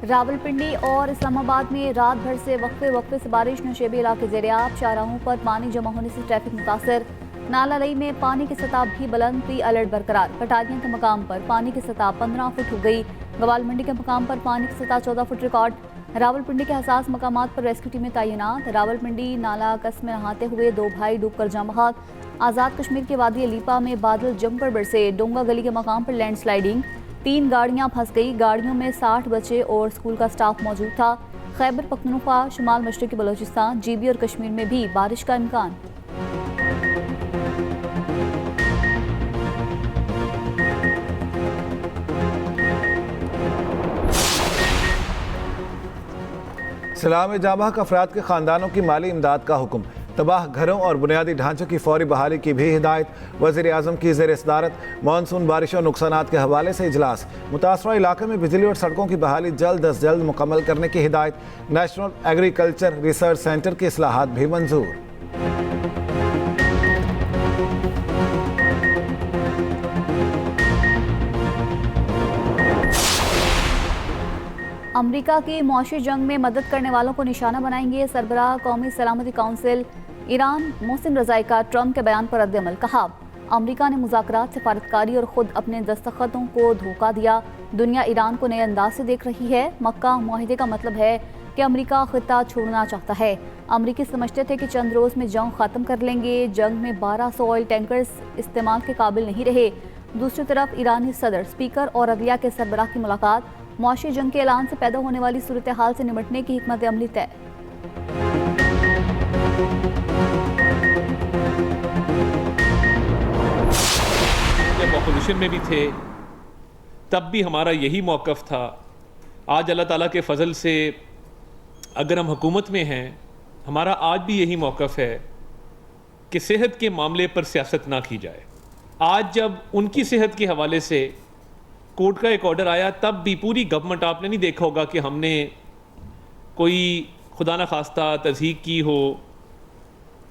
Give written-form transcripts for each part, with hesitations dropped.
रावलपिंडी और इस्लामाबाद में रात भर से वक्फे से बारिश, नशेबी इलाके ज़ेर-ए-आब, शाहराहों पर पानी जमा होने से ट्रैफिक मुतासर। नाला लई में पानी की सतह भी बुलंद, प्री अलर्ट बरकरार। कटारियां के मकाम पर पानी की सतह 15 फुट हो गई। गवाल मंडी के मकाम पर पानी की सतह 14 फुट रिकॉर्ड। रावलपिंडी के हसास मकामात पर रेस्क्यू टीमें तैनात। रावलपिंडी नाला कस में नहाते हुए 2 भाई डूबकर जाम बहाक। आज़ाद कश्मीर के वादी अलीपा में बादल जमकर बरसे। डोंगा गली के मकाम पर लैंडस्लाइडिंग, 3 गाड़ियां फंस गई। गाड़ियों में 60 बच्चे और स्कूल का स्टाफ मौजूद था। खैबर पख्तूनख्वा, शुमाल मशरक़ी बलोचिस्तान, GB और कश्मीर में भी बारिश का इम्कान। सलाम जाबाक अफराद के खानदानों की माली इमदाद का हुक्म। तबाह घरों और बुनियादी ढांचों की फौरी बहाली की भी हिदायत। वज़ीर आज़म की ज़ेर सदारत मानसून बारिशों और नुकसानात के हवाले से इजलास। मुतासरा इलाके में बिजली और सड़कों की बहाली जल्द अज जल्द मुकम्मल करने की हिदायत। नेशनल एग्रीकल्चर रिसर्च सेंटर की इस्लाहात भी मंजूर। अमरीका की मौशी जंग में मदद करने वालों को निशाना बनाएंगे सरबराह कौमी सलामती काउंसिल। ईरान मोहसिन रज़ाई का ट्रंप के बयान पर रद्द-ए-अमल। कहा, अमरीका ने मुज़ाकरात, सिफारतकारी और ख़ुद अपने दस्तखतों को धोखा दिया। दुनिया ईरान को नए अंदाज से देख रही है। मक्का मुआहिदे का मतलब है कि अमरीका खित्ता छोड़ना चाहता है। अमरीकी समझते थे कि चंद रोज़ में जंग ख़त्म कर लेंगे। जंग में 1200 ऑयल टैंकर्स इस्तेमाल के काबिल नहीं रहे। दूसरी तरफ ईरानी सदर, स्पीकर और अदलिया के सरबराह की मुलाकात। मौशी जंग के ऐलान से पैदा होने वाली सूरत हाल से निपटने की हिकमत अमली तय। जब अपोजिशन में भी थे तब भी हमारा यही मौक़िफ़ था। आज अल्लाह ताला के फ़ज़ल से अगर हम हुकूमत में हैं, हमारा आज भी यही मौक़िफ़ है कि सेहत के मामले पर सियासत ना की जाए। आज जब उनकी सेहत के हवाले से कोर्ट का एक ऑर्डर आया, तब भी पूरी गवर्नमेंट, आपने नहीं देखा होगा कि हमने कोई खुदा न खास्ता तज़हीक की हो,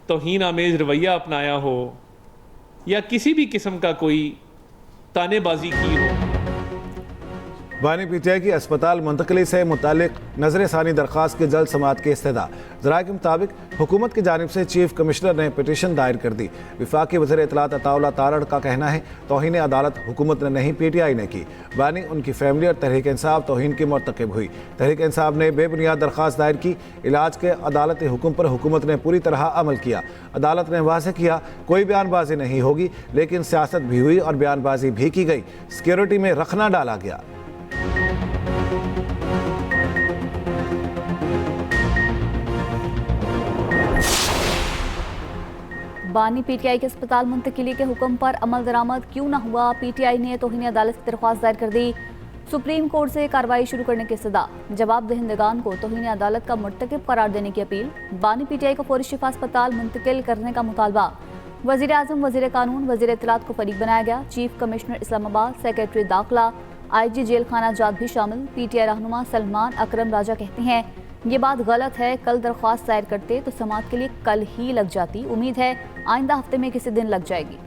तौहीन आमेज़ रवैया अपनाया हो या किसी भी किस्म का कोई तानेबाजी की हो। बानी PTI की अस्पताल मुंतकली से मुतालिक नजर सानी दरख्वास्त की जल्द समाअत की इस्तदा। ज़राए के मुताबिक हुकूमत की जानिब से चीफ कमिश्नर ने पिटीशन दायर कर दी। विफाकी वज़ीर इत्तलात अताउल्लाह तारड़ का कहना है, तौहीन अदालत हुकूमत ने नहीं PTI ने की। बानी, उनकी फैमिली और तहरीक इंसाफ तौहीन की मरतकब हुई। तहरीक इंसाफ ने बेबुनियाद दरख्वास्त दायर की। इलाज के अदालती हुक्म पर हुकूमत ने पूरी तरह अमल किया। अदालत ने वाज़ेह किया, कोई बयानबाजी नहीं होगी, लेकिन सियासत भी हुई और बयानबाजी भी की गई। सिक्योरिटी में रखना डाला गया। बानी PTI के अस्पताल मुंतकिली के हुक्म पर अमल दरामद क्यों न हुआ। PTI ने तौहीन अदालत की दरख्वास्त दायर कर दी। सुप्रीम कोर्ट से कार्रवाई शुरू करने की सदा। जवाब दहिंदगान को तौहीन अदालत का मुर्तकिब करार देने की अपील। बानी PTI को फौरी शिफा अस्पताल मुंतकिल करने का मुतालबा। वज़ीर आज़म, वज़ीर कानून, वज़ीर इत्तलात को फरीक बनाया गया। चीफ कमिश्नर इस्लामाबाद, सेक्रेटरी दाखिला, IG जेल खाना जात भी शामिल। PTI रहनुमा सलमान अकरम राजा कहते हैं, ये बात गलत है। कल दरख्वास्त दायर करते तो समाअत के लिए कल ही लग जाती। उम्मीद है आइंदा हफ्ते में किसी दिन लग जाएगी।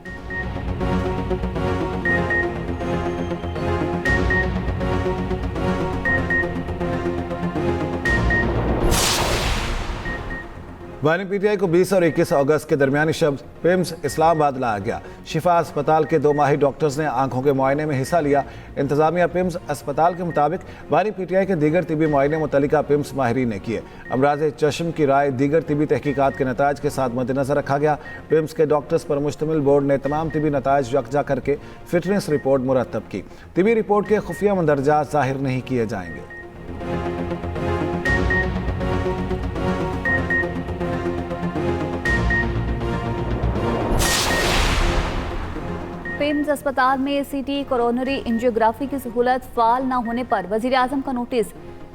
बानी PTI को 20 और 21 अगस्त के दरमियानी शब पिम्स इस्लामाबाद लाया गया। शिफा अस्पताल के 2 माहिर डॉक्टर्स ने आंखों के मुआयने में हिस्सा लिया। इंतजामिया पिम्स अस्पताल के मुताबिक बानी PTI के दीगर तिबी मुआयने मुतल्लिका पिम्स माहिरीन ने किए। अमराज चश्म की राय दीगर तिबी तहकीकात के नताइज के साथ मद्देनजर रखा गया। पिम्स के डॉक्टर्स पर मुश्तमिल बोर्ड ने तमाम तिबी नताइज यकजा करके फिटनेस रिपोर्ट मुरतब की। तिबी रिपोर्ट के खुफिया मंदरजात जाहिर नहीं किए जाएंगे। पिम्स अस्पताल में CT कोरोनरी एंजियोग्राफी की सहूलत फाल न होने पर वज़ीर आज़म का नोटिस।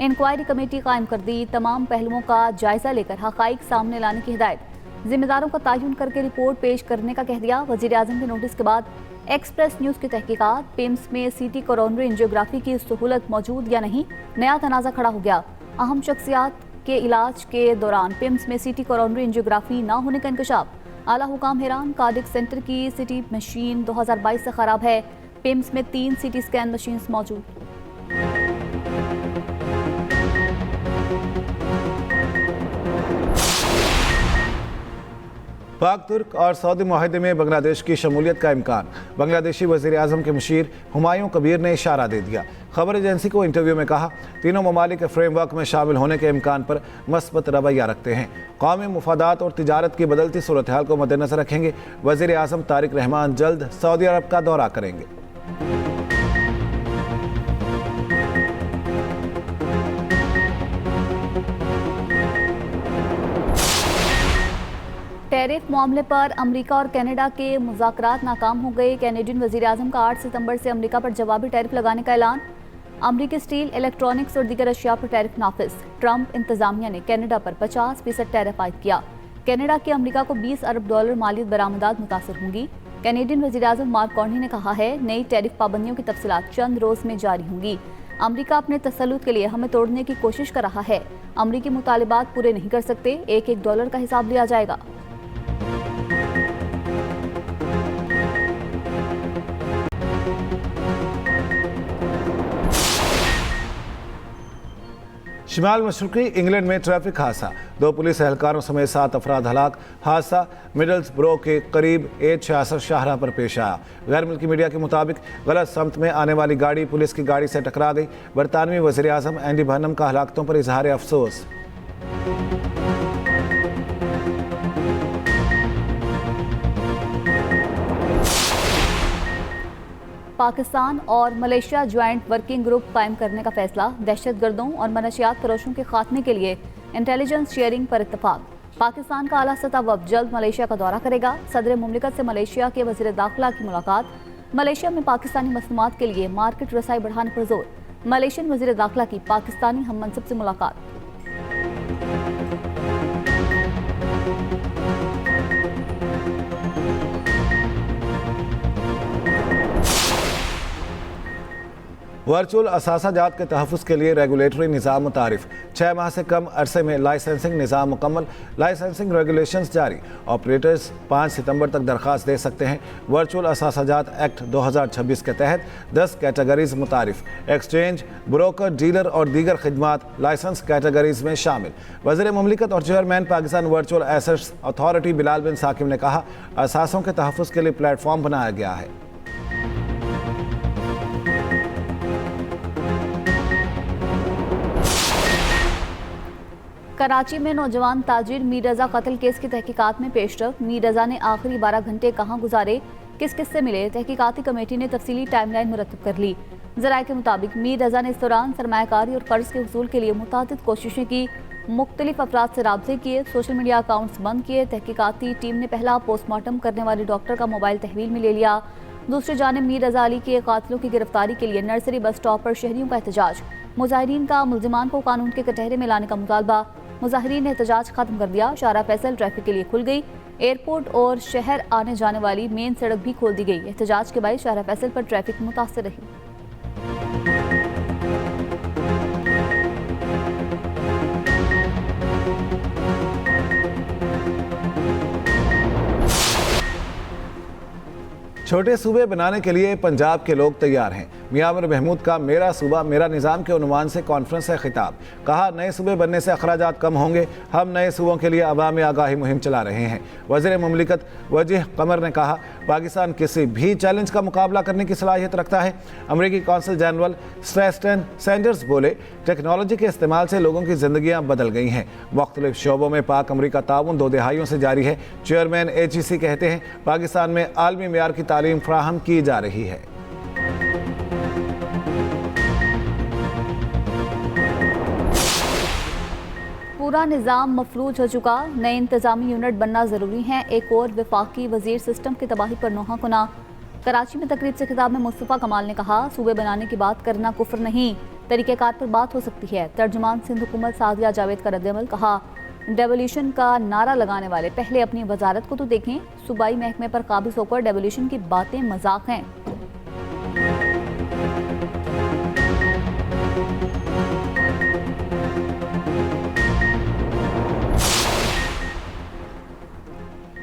इंक्वायरी कमेटी कायम कर दी। तमाम पहलुओं का जायजा लेकर हक़ाइक़ सामने लाने की हिदायत। जिम्मेदारों का तयन करके रिपोर्ट पेश करने का कह दिया। वज़ीर आज़म के नोटिस के बाद एक्सप्रेस न्यूज़ की तहकीकात। पिम्स में CT कोरोनरी एंजियोग्राफी की सहूलत मौजूद या नहीं, नया तनाज़ा खड़ा हो गया। अहम शख्सियात के इलाज के दौरान पिम्स में CT कोरोनरी एंजियोग्राफी न होने का इंकशाफ। आला हुकाम हैरान, कार्डिक सेंटर की CT मशीन 2022 से खराब है। पिम्स में 3 CT स्कैन मशीन्स मौजूद। पाक तुर्क और सऊदी मुआहदे में बांग्लादेश की शमूलियत का इम्कान। बांग्लादेशी वज़ीर आज़म के मुशीर हुमायूं कबीर ने इशारा दे दिया। खबर एजेंसी को इंटरव्यू में कहा, तीनों ममालिक के फ्रेमवर्क में शामिल होने के इम्कान पर मस्बत रवैया रखते हैं। कौमी मुफादात और तिजारत की बदलती सूरत हाल को मद्देनजर रखेंगे। वज़ीर आज़म तारिक रहमान जल्द सऊदी अरब का दौरा करेंगे। टैरिफ मामले पर अमेरिका और कनाडा के मुज़ाकरात नाकाम हो गए। कैनेडियन वज़ीर आज़म का 8 सितंबर से अमेरिका पर जवाबी टैरिफ लगाने का ऐलान। अमेरिकी स्टील, इलेक्ट्रॉनिक्स और दीगर अशिया पर टैरिफ नाफिज। ट्रंप इंतजामिया ने कनाडा पर 50% टैरिफ आयद किया। कनाडा की अमेरिका को $20 अरब मालियत बरामदात मुतासर होंगी। कैनेडियन वज़ीर आज़म मार्क कार्नी ने कहा है, नई टैरिफ पाबंदियों की तफसीलात चंद रोज़ में जारी होंगी। अमेरिका अपने तसल्लुत के लिए हमें तोड़ने की कोशिश कर रहा है। अमेरिकी मुतालिबात पूरे नहीं कर सकते। $1 का हिसाब लिया जाएगा। शिमाल मशरक़ी इंग्लैंड में ट्रैफिक हादसा, 2 पुलिस एहलकारों समेत 7 अफराद हलाक। हादसा मिडल्सब्रो के करीब A66 शाहराह पर पेश आया। गैर मुल्की मीडिया के मुताबिक गलत समत में आने वाली गाड़ी पुलिस की गाड़ी से टकरा गई। बरतानवी वज़ीर आज़म एंडी बर्नम का हलाकतों पर इजहार अफसोस। पाकिस्तान और मलेशिया ज्वाइंट वर्किंग ग्रुप कायम करने का फैसला। दहशतगर्दों और मनशियात फरोशों के खात्मे के लिए इंटेलिजेंस शेयरिंग पर इत्तफाक। पाकिस्तान का आला सतह वफ़द जल्द मलेशिया का दौरा करेगा। सदर मुमलिकत से मलेशिया के वज़ीर दाखिला की मुलाकात। मलेशिया में पाकिस्तानी मसनूआत के लिए मार्केट रसाई बढ़ाने पर जोर। मलेशियन वज़ीर दाखिला की पाकिस्तानी हम मनसब से मुलाकात। वर्चुअल असासाजात के तहफ़्फ़ुज़ के लिए रेगुलेटरी निज़ाम मुतारिफ। 6 माह से कम अरसे में लाइसेंसिंग निज़ाम मुकम्मल। लाइसेंसिंग रेगुलेशंस जारी। ऑपरेटर्स 5 सितंबर तक दरख्वास्त दे सकते हैं। वर्चुअल असासाजात एक्ट 2026 के तहत 10 कैटेगरीज मुतारिफ। एक्सचेंज, ब्रोकर, डीलर और दीगर खिदमात लाइसेंस कैटेगरीज में शामिल। वज़ीर मुमलिकत और chairman Pakistan virtual assets authority Bilal bin Saqib ने कहा, असासों के तहफ़्फ़ुज़ के लिए प्लेटफॉर्म बनाया गया है। कराची में नौजवान ताजिर मीर रजा कत्ल केस की तहकीकात में पेशरफ। मीर रजा ने आखिरी 12 घंटे कहां गुजारे, किस किस से मिले, तहकीकाती कमेटी ने तफसीली टाइमलाइन मुरतब कर ली। ज़राए के मुताबिक मीर रजा ने इस दौरान सरमायाकारी और कर्ज के हुसूल के लिए मुतादिद कोशिशें की, मुख्तलिफ अफराद से राब्ते किए, सोशल मीडिया अकाउंट्स बंद किए। तहकीकाती टीम ने पहला पोस्टमार्टम करने वाले डॉक्टर का मोबाइल तहवील में ले लिया। दूसरी जानिब मीर रजा अली के कातिलों की गिरफ्तारी के लिए नर्सरी बस स्टॉप पर शहरियों का एहतजाज। मुजाहिरीन का मुल्जिमान को कानून के कटहरे में लाने का मुतालबा। मुजाहिरीन ने एहतजाज खत्म कर दिया। शारा फैसल ट्रैफिक के लिए खुल गई। एयरपोर्ट और शहर आने जाने वाली मेन सड़क भी खोल दी गई। एहतजाज के बाद शारा फैसल पर ट्रैफिक मुतासर रही। छोटे सूबे बनाने के लिए पंजाब के लोग तैयार हैं। मियां अमर महमूद का मेरा सूबा मेरा निज़ाम के उन्वान से कॉन्फ्रेंस से खिताब। कहा, नए सूबे बनने से अखराजात कम होंगे। हम नए सूबों के लिए अवामी आगाही मुहिम चला रहे हैं। वज़ीर मुमलिकत वजीह कमर ने कहा, पाकिस्तान किसी भी चैलेंज का मुकाबला करने की सलाहियत रखता है। अमरीकी कौंसल जनरल स्ट्रेस्टन सैंडर्स बोले, टेक्नोलॉजी के इस्तेमाल से लोगों की जिंदगियां बदल गई हैं। मुख्तलिफ शोबों में पाक अमरीका ताउन 2 दहाइयों से जारी है। चेयरमैन HEC कहते हैं, पाकिस्तान में आलमी मेयार की तालीम फराहम की जा रही है। पूरा निज़ाम मफलूज हो चुका, नए इंतजामी यूनिट बनना ज़रूरी है। एक और वफाकी वजीर सिस्टम की तबाही पर नोहा कुना। कराची में तकरीब से खिताब में मुस्तफ़ा कमाल ने कहा, सूबे बनाने की बात करना कुफ्र नहीं, तरीक़ेकार पर बात हो सकती है। तर्जुमान सिंध हुकूमत सादिया जावेद का रद्द-ए-अमल। कहा, डेवोल्यूशन का नारा लगाने वाले पहले अपनी वजारत को तो देखें। सूबाई महकमे पर काबिज होकर डेवोल्यूशन की बातें मजाक हैं।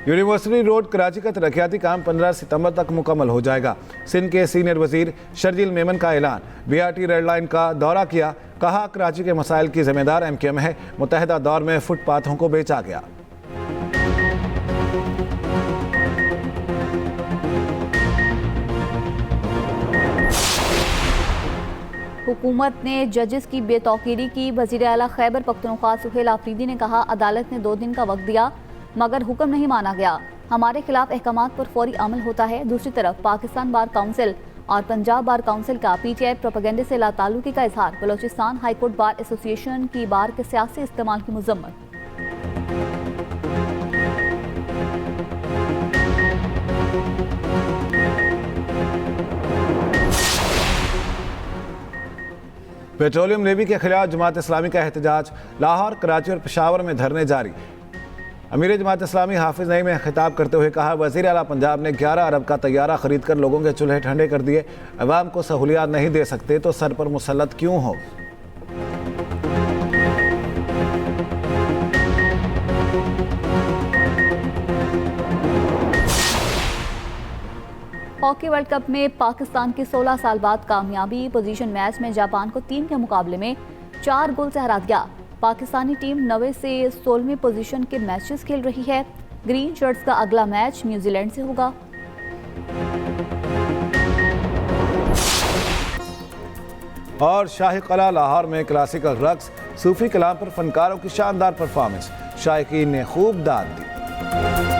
यूनिवर्सिटी रोड कराची का तरक्याती काम 15 सितंबर तक मुकम्मल हो जाएगा। सिंध के सीनियर वजीर शर्जील मेमन का ऐलान। BRT रेड लाइन का दौरा किया। कहा, कराची के मसाइल की जिम्मेदार MKM है। मुतहदा दौर में फुटपाथों को बेचा गया। हुकूमत ने जजेस की बेतौकीरी की। वज़ीर आला खैबर पख्तूनख्वा सुहेल आफरीदी ने कहा, अदालत ने 2 दिन का वक्त दिया मगर हुक्म नहीं माना गया। हमारे खिलाफ अहकामात पर फौरी अमल होता है। दूसरी तरफ पाकिस्तान बार काउंसिल और पंजाब बार काउंसिल का पीटीआई प्रोपेगेंडे से लाताल्लुकी का इजहार। बलोचिस्तान हाईकोर्ट बार एसोसिएशन की बार के सियासी इस्तेमाल की मजम्मत। पेट्रोलियम लेवी के खिलाफ जमात इस्लामी का एहतजाज। लाहौर, कराची और पेशावर में धरने जारी। अमीर जमात इस्लामी हाफिज नईम ने खिताब करते हुए कहा, वज़ीर आला पंजाब ने 11 अरब का तैयारा खरीद कर लोगों के चूल्हे ठंडे कर दिए। अवाम को सहूलियात नहीं दे सकते तो सर पर मुसल्लत क्यों हो। हॉकी वर्ल्ड कप में पाकिस्तान की 16 साल बाद कामयाबी। पोजीशन मैच में जापान को 3 के मुकाबले में 4 गोल से हरा दिया। पाकिस्तानी टीम 9 से 16वीं पोजीशन के मैचेस खेल रही है। ग्रीन शर्ट्स का अगला मैच न्यूजीलैंड से होगा। और शाही कला लाहौर में क्लासिकल रक्स, सूफी कलाम पर फनकारों की शानदार परफॉर्मेंस। शायकीन ने खूब दाद दी।